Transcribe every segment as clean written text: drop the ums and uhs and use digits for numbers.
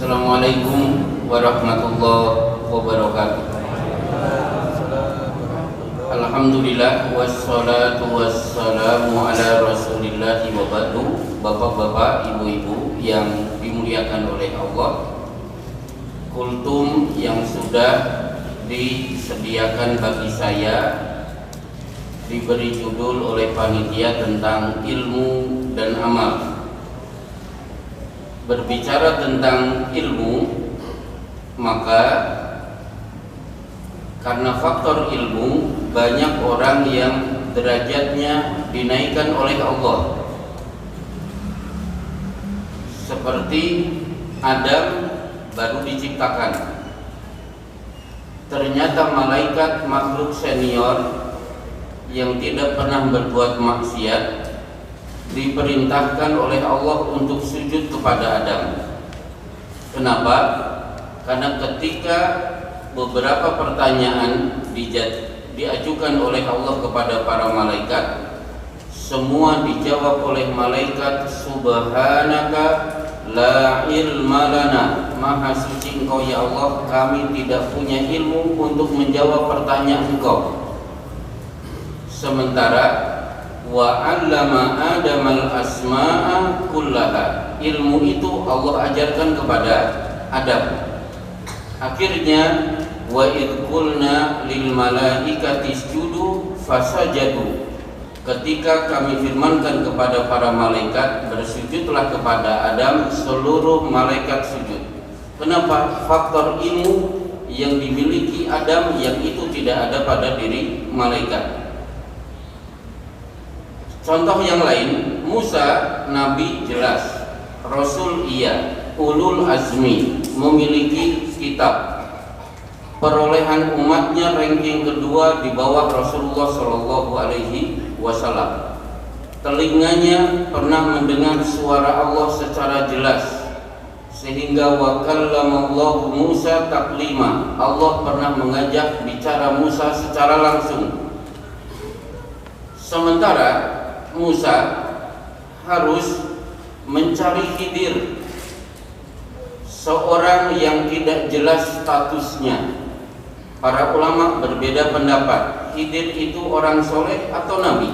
Assalamualaikum warahmatullahi wabarakatuh. Alhamdulillah wassalatu wassalamu ala Rasulillah wa ba'du. Bapak-bapak, ibu-ibu yang dimuliakan oleh Allah, kultum yang sudah disediakan bagi saya diberi judul oleh panitia tentang ilmu dan amal. Berbicara tentang ilmu, maka karena faktor ilmu, banyak orang yang derajatnya dinaikkan oleh Allah. Seperti Adam baru diciptakan, ternyata malaikat makhluk senior yang tidak pernah berbuat maksiat diperintahkan oleh Allah untuk sujud kepada Adam. Kenapa? Karena ketika beberapa pertanyaan diajukan oleh Allah kepada para malaikat, semua dijawab oleh malaikat, subhanaka la ilma lana, maha suci engkau ya Allah, kami tidak punya ilmu untuk menjawab pertanyaan engkau. Sementara wa 'allama Adamal asma'a kullaha, ilmu itu Allah ajarkan kepada Adam. Akhirnya wa idh qulna lil malaikati isjudu fasajadu, ketika kami firmankan kepada para malaikat bersujudlah kepada Adam, seluruh malaikat sujud. Kenapa? Faktor ilmu yang dimiliki Adam yang itu tidak ada pada diri malaikat. Contoh yang lain, Musa nabi jelas, Rasul iya, ulul azmi, memiliki kitab. Perolehan umatnya ranking kedua di bawah Rasulullah Shallallahu Alaihi Wasallam. Telinganya pernah mendengar suara Allah secara jelas, sehingga wa kallamallahu Musa taklima, Allah pernah mengajak bicara Musa secara langsung. Sementara Musa harus mencari Khidir, seorang yang tidak jelas statusnya. Para ulama berbeda pendapat, Khidir itu orang soleh atau nabi,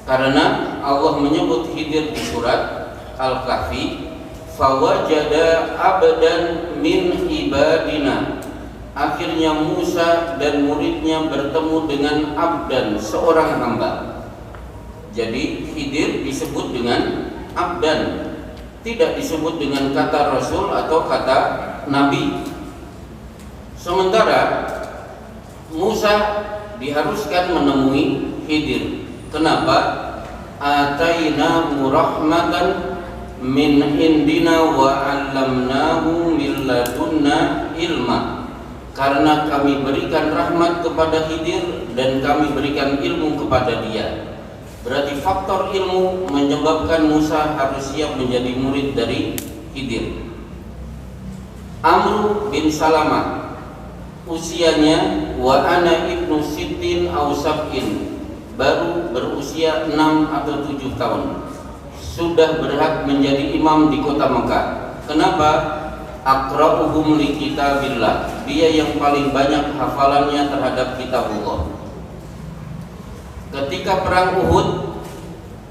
karena Allah menyebut Khidir di surat Al-Kahfi, fawajada abdan min ibadina. Akhirnya Musa dan muridnya bertemu dengan abdan, seorang hamba. Jadi Khidir disebut dengan abdan, tidak disebut dengan kata Rasul atau kata Nabi. Sementara Musa diharuskan menemui Khidir. Kenapa? Atainahu rahmatan min indina wa 'allamnahu min ladunna ilma. Karena kami berikan rahmat kepada Khidir dan kami berikan ilmu kepada dia. Berarti faktor ilmu menyebabkan Musa harus siap menjadi murid dari Khidir. Amr bin Salamah, usianya wa ana ibnu sittin aw sab'in, baru berusia 6 atau 7 tahun, sudah berhak menjadi imam di kota Mekah. Kenapa? Aqra'uhum li kitabillah, dia yang paling banyak hafalannya terhadap kitabullah. Ketika perang Uhud,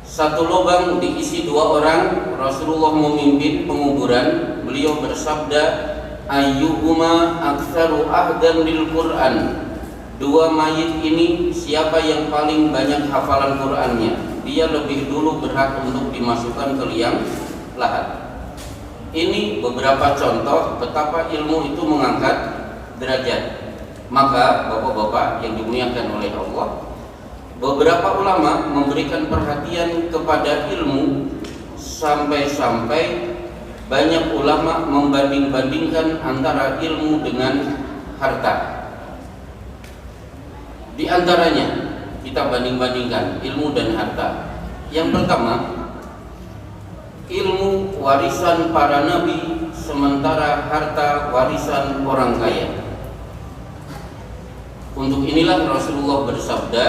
satu lubang diisi 2 orang, Rasulullah memimpin penguburan. Beliau bersabda, ayyuhuma aktsaru ahdan lil Quran, 2 mayit ini siapa yang paling banyak hafalan Qurannya, dia lebih dulu berhak untuk dimasukkan ke liang lahat. Ini beberapa contoh betapa ilmu itu mengangkat derajat. Maka bapak-bapak yang dimuliakan oleh Allah, beberapa ulama memberikan perhatian kepada ilmu sampai-sampai banyak ulama membanding-bandingkan antara ilmu dengan harta. Di antaranya kita banding-bandingkan ilmu dan harta. Yang pertama, ilmu warisan para nabi, sementara harta warisan orang kaya. Untuk inilah Rasulullah bersabda,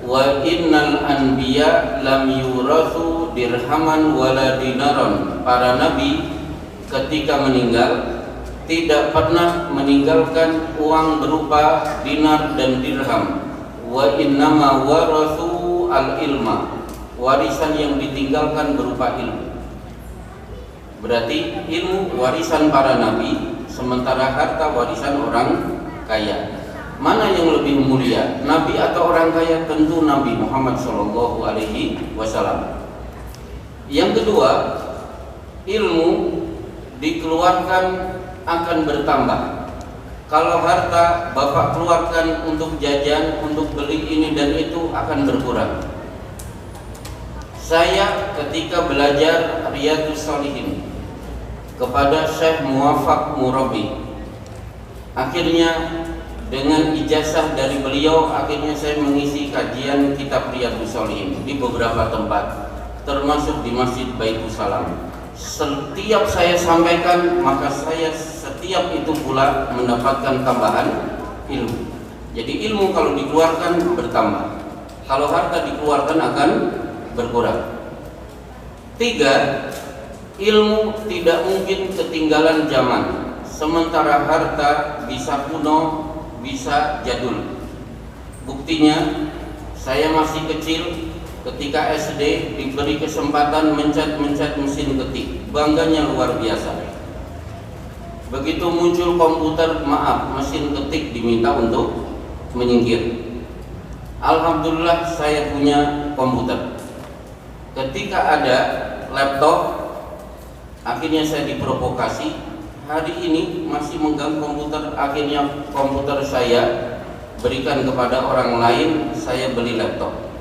wa innal anbiya lam yurathu dirhaman wala dinaron, para nabi ketika meninggal tidak pernah meninggalkan uang berupa dinar dan dirham. Wa innama warathu al-ilma, warisan yang ditinggalkan berupa ilmu. Berarti ilmu warisan para nabi, sementara harta warisan orang kaya. Mana yang lebih mulia, nabi atau orang kaya? Tentu Nabi Muhammad SAW. Yang kedua, ilmu dikeluarkan akan bertambah. Kalau harta Bapak keluarkan untuk jajan, untuk beli ini dan itu, akan berkurang. Saya ketika belajar Riyadhus Shalihin kepada Syekh Muwaffaq Murabi, akhirnya dengan ijazah dari beliau, akhirnya saya mengisi kajian kitab Riyadhus Shalihin di beberapa tempat, termasuk di Masjid Baitus Salam. Setiap saya sampaikan, maka saya setiap itu pula mendapatkan tambahan ilmu. Jadi ilmu kalau dikeluarkan bertambah, kalau harta dikeluarkan akan berkurang. 3, ilmu tidak mungkin ketinggalan zaman, sementara harta bisa kuno, bisa jadul. Buktinya, saya masih kecil ketika SD diberi kesempatan mencet mesin ketik, bangganya luar biasa. Begitu muncul komputer, mesin ketik diminta untuk menyingkir. Alhamdulillah saya punya komputer. Ketika ada laptop, akhirnya saya diprovokasi. Hari ini masih megang komputer, akhirnya komputer saya berikan kepada orang lain, saya beli laptop.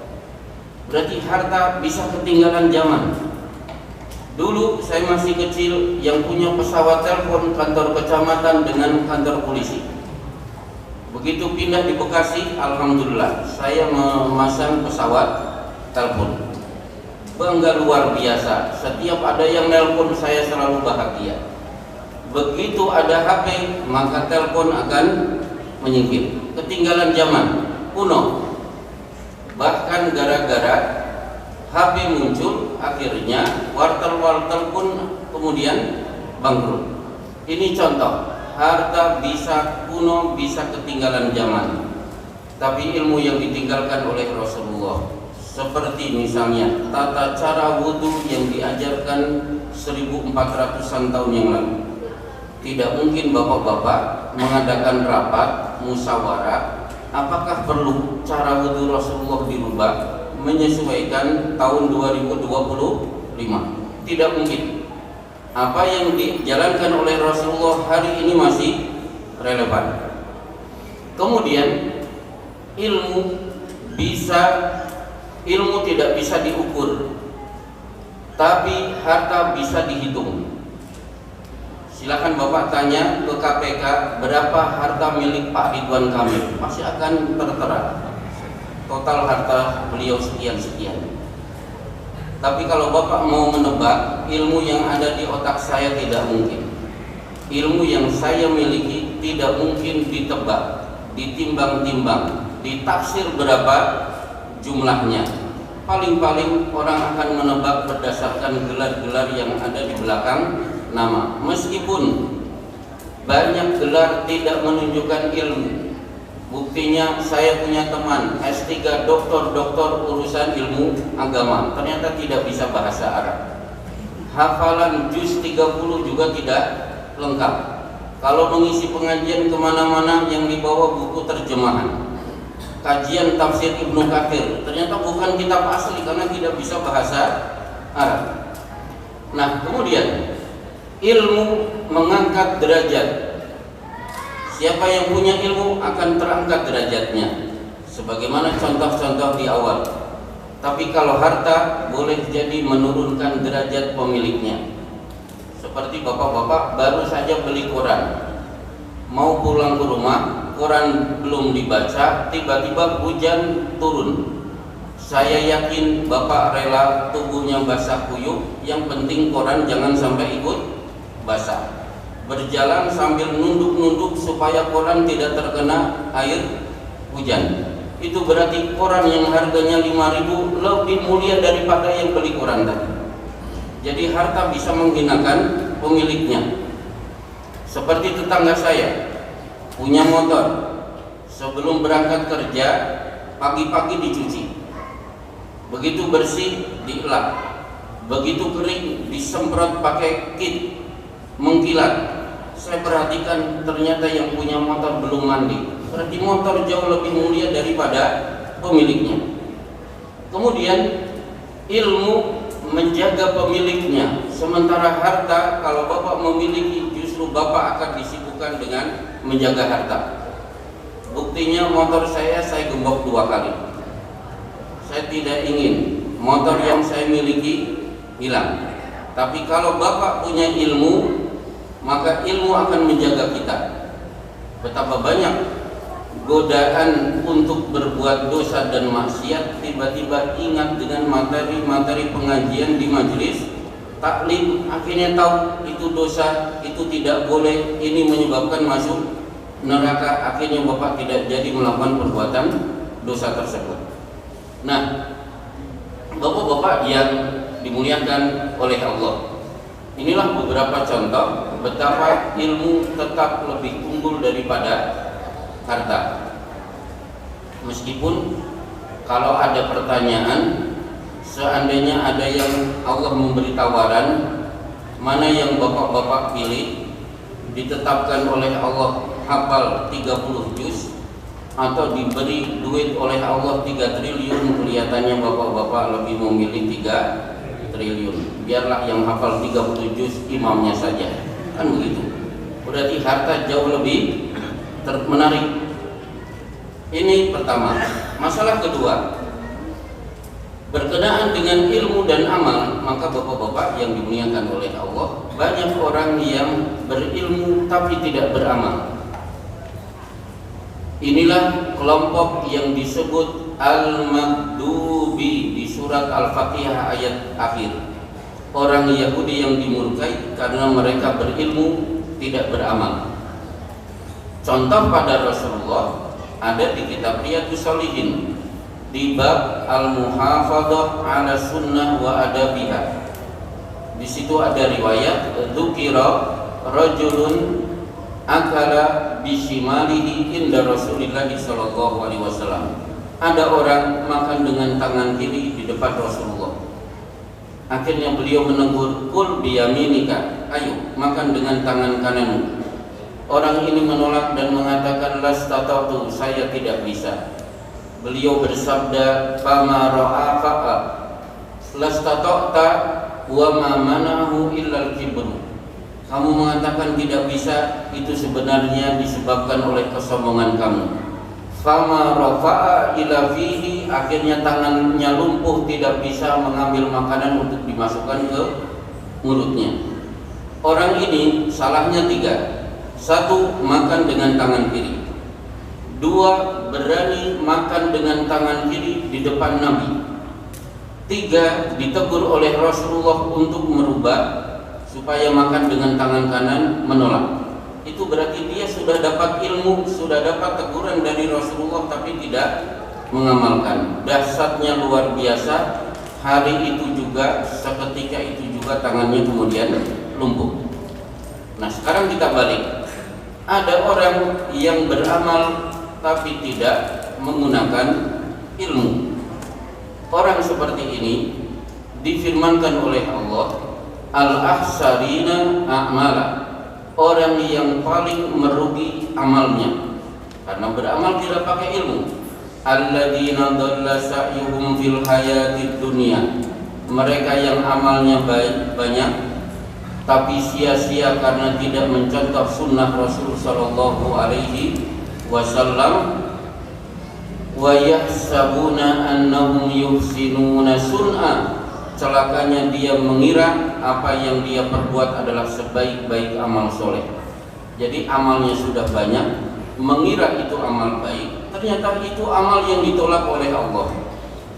Berarti harta bisa ketinggalan zaman. Dulu saya masih kecil, yang punya pesawat telepon kantor kecamatan dengan kantor polisi. Begitu pindah di Bekasi, alhamdulillah saya memasang pesawat telepon. Bangga luar biasa. Setiap ada yang nelpon saya selalu bahagia. Begitu ada HP, maka telepon akan menyingkir. Ketinggalan zaman, kuno. Bahkan gara-gara HP muncul, akhirnya wartel-wartel pun kemudian bangkrut. Ini contoh, harta bisa kuno, bisa ketinggalan zaman. Tapi ilmu yang ditinggalkan oleh Rasulullah, seperti misalnya tata cara wudhu yang diajarkan 1400-an tahun yang lalu. Tidak mungkin bapak-bapak mengadakan rapat musyawarah, apakah perlu cara wudhu Rasulullah dirubah menyesuaikan tahun 2025? Tidak mungkin. Apa yang dijalankan oleh Rasulullah hari ini masih relevan. Kemudian ilmu tidak bisa diukur, tapi harta bisa dihitung. Silakan Bapak tanya ke KPK berapa harta milik Pak Ridwan Kamil, pasti akan tertera total harta beliau sekian-sekian. Tapi kalau Bapak mau menebak, ilmu yang ada di otak saya tidak mungkin. Ilmu yang saya miliki tidak mungkin ditebak, ditimbang-timbang, ditafsir berapa jumlahnya. Paling-paling orang akan menebak berdasarkan gelar-gelar yang ada di belakang nama. Meskipun banyak gelar tidak menunjukkan ilmu. Buktinya saya punya teman S3 doktor urusan ilmu agama, ternyata tidak bisa bahasa Arab. Hafalan juz 30 juga tidak lengkap. Kalau mengisi pengajian kemana-mana yang dibawa buku terjemahan. Kajian tafsir Ibnu Katsir, ternyata bukan kitab asli karena tidak bisa bahasa Arab. Nah, kemudian ilmu mengangkat derajat. Siapa yang punya ilmu akan terangkat derajatnya, sebagaimana contoh-contoh di awal. Tapi kalau harta boleh jadi menurunkan derajat pemiliknya. Seperti bapak-bapak baru saja beli koran, mau pulang ke rumah, koran belum dibaca, tiba-tiba hujan turun. Saya yakin bapak rela tubuhnya basah kuyup, yang penting koran jangan sampai ikut basah. Berjalan sambil nunduk-nunduk supaya koran tidak terkena air hujan. Itu berarti koran yang harganya 5.000 lebih mulia daripada yang beli koran tadi. Jadi harta bisa menghinakan pemiliknya. Seperti tetangga saya punya motor, sebelum berangkat kerja pagi-pagi dicuci, begitu bersih dielap, begitu kering disemprot pakai kit mengkilat. Saya perhatikan ternyata yang punya motor belum mandi, berarti motor jauh lebih mulia daripada pemiliknya. Kemudian ilmu menjaga pemiliknya, sementara harta kalau bapak memiliki justru bapak akan disibukkan dengan menjaga harta. Buktinya motor saya gembok 2 kali. Saya tidak ingin motor yang saya miliki hilang. Tapi kalau bapak punya ilmu, maka ilmu akan menjaga kita. Betapa banyak godaan untuk berbuat dosa dan maksiat, tiba-tiba ingat dengan materi-materi pengajian di majelis taklim, akhirnya tahu itu dosa, itu tidak boleh, ini menyebabkan masuk neraka, akhirnya bapak tidak jadi melakukan perbuatan dosa tersebut. Nah, bapak-bapak yang dimuliakan oleh Allah, inilah beberapa contoh betapa ilmu tetap lebih unggul daripada harta. Meskipun kalau ada pertanyaan, seandainya ada yang Allah memberi tawaran, mana yang bapak-bapak pilih, ditetapkan oleh Allah hafal 30 juz atau diberi duit oleh Allah 3 triliun, kelihatannya bapak-bapak lebih memilih 3 triliun. Biarlah yang hafal 30 juz imamnya saja, kan begitu. Berarti harta jauh lebih menarik. Ini pertama. Masalah kedua, berkenaan dengan ilmu dan amal, maka bapak-bapak yang dimuliakan oleh Allah, banyak orang yang berilmu tapi tidak beramal. Inilah kelompok yang disebut Al-Maghdubi di surat Al-Fatihah ayat akhir. Orang Yahudi yang dimurkai karena mereka berilmu tidak beramal. Contoh pada Rasulullah ada di kitab Riyadhus Shalihin di bab Al-Muhafadzah 'ala Sunnah wa Adabiha. Di situ ada riwayat dzukira rajulun akala bishimalihi inda Rasulillah sallallahu alaihi wasallam. Ada orang makan dengan tangan kiri di depan Rasulullah. Akhirnya beliau menegur, kul biyaminika, ayo makan dengan tangan kananmu. Orang ini menolak dan mengatakan lastata'tu, saya tidak bisa. Beliau bersabda, fama ra'afa'a lastata'ta wa ma manahu illal kibru. Kamu mengatakan tidak bisa, itu sebenarnya disebabkan oleh kesombongan kamu. Fama rafa'a ila fihi, akhirnya tangannya lumpuh, tidak bisa mengambil makanan untuk dimasukkan ke mulutnya. Orang ini salahnya 3. 1, makan dengan tangan kiri. 2, berani makan dengan tangan kiri di depan Nabi. 3, ditegur oleh Rasulullah untuk merubah supaya makan dengan tangan kanan, menolak. Itu berarti dia sudah dapat ilmu, sudah dapat teguran dari Rasulullah tapi tidak mengamalkan. Dahsyatnya luar biasa. Hari itu juga, seketika itu juga tangannya kemudian lumpuh. Nah, sekarang kita balik. Ada orang yang beramal tapi tidak menggunakan ilmu. Orang seperti ini difirmankan oleh Allah, al-ahsarina a'mala, orang yang paling merugi amalnya karena beramal tidak pakai ilmu. Alladzina dhalla sa'yuhum fil hayatid dunya, mereka yang amalnya banyak tapi sia-sia karena tidak mencontoh sunnah Rasul sallallahu alaihi wasallam. Wa yahsabuna annahum yuhsinuna sun'a, celakanya dia mengira apa yang dia perbuat adalah sebaik-baik amal soleh. Jadi amalnya sudah banyak, mengira itu amal baik, ternyata itu amal yang ditolak oleh Allah.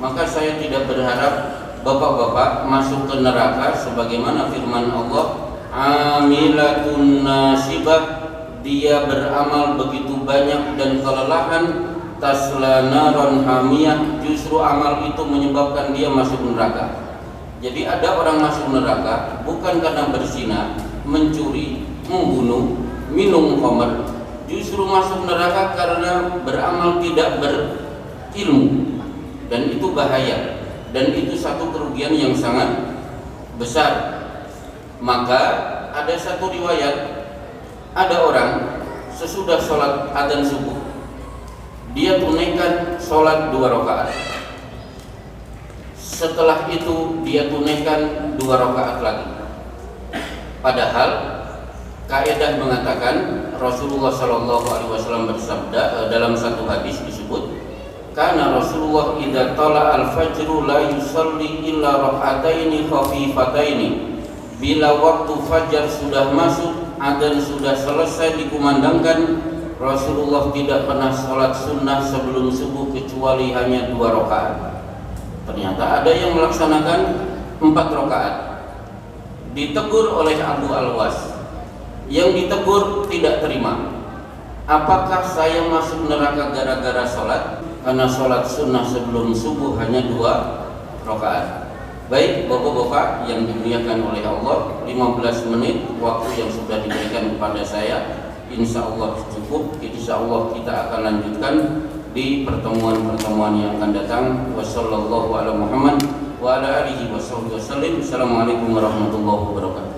Maka saya tidak berharap bapak-bapak masuk ke neraka sebagaimana firman Allah, amilatun nasibah, dia beramal begitu banyak dan kelelahan, tasla naron hamiyah, justru amal itu menyebabkan dia masuk neraka. Jadi ada orang masuk neraka bukan karena berzina, mencuri, membunuh, minum khamr, justru masuk neraka karena beramal tidak berilmu, dan itu bahaya, dan itu satu kerugian yang sangat besar. Maka ada satu riwayat, ada orang sesudah sholat adzan subuh dia tunaikan sholat 2 rakaat. Setelah itu dia tunaikan 2 rakaat lagi. Padahal kaidah mengatakan Rasulullah Shallallahu Alaihi Wasallam bersabda dalam satu hadis disebut, karena Rasulullah idza tala al-fajru la yusalli illa rak'ataini khafifataini. Bila waktu fajar sudah masuk, adzan sudah selesai dikumandangkan, Rasulullah tidak pernah sholat sunnah sebelum subuh kecuali hanya 2 rakaat. Ternyata ada yang melaksanakan 4 rakaat. Ditegur oleh Abu Al-Was. Yang ditegur tidak terima. Apakah saya masuk neraka gara-gara sholat? Karena sholat sunnah sebelum subuh hanya 2 rakaat. Baik bapak-bapak yang dimuliakan oleh Allah, 15 menit waktu yang sudah diberikan kepada saya insya Allah cukup. Insya Allah kita akan lanjutkan di pertemuan-pertemuan yang akan datang. Wassallallahu ala Muhammad wa ala alihi wasallam. Assalamualaikum warahmatullahi wabarakatuh.